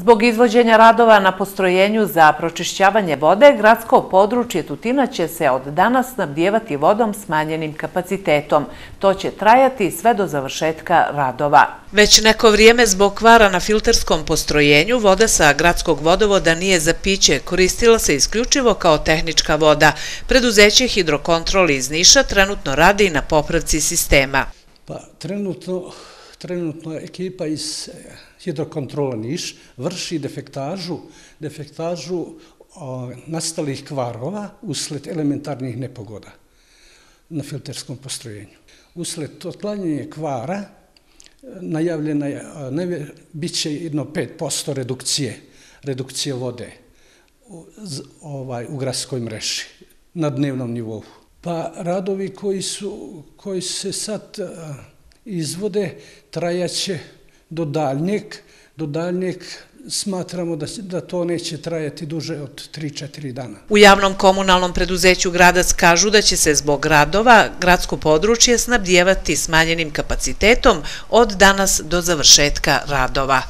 Zbog izvođenja radova na postrojenju za pročišćavanje vode, gradsko područje Tutina će se od danas snabdijevati vodom smanjenim kapacitetom. To će trajati sve do završetka radova. Već neko vrijeme zbog kvara na filterskom postrojenju voda sa gradskog vodovoda nije za piće, koristila se isključivo kao tehnička voda. Preduzeće Hidrokontrol iz Niša trenutno radi na popravci sistema. Trenutno ekipa iz Hidrokontrola Niš vrši defektažu nastalih kvarova usled elementarnih nepogoda na filterskom postrojenju. Usled otklanjanja kvara najavljena je, bit će jedno 5% redukcije vode u gradskoj mreži na dnevnom nivou. Pa radovi koji se sad izvode trajaće do daljnjeg, smatramo da to neće trajati duže od 3-4 dana. U javnom komunalnom preduzeću Gradac kažu da će se zbog radova gradsko područje snabdijevati smanjenim kapacitetom od danas do završetka radova.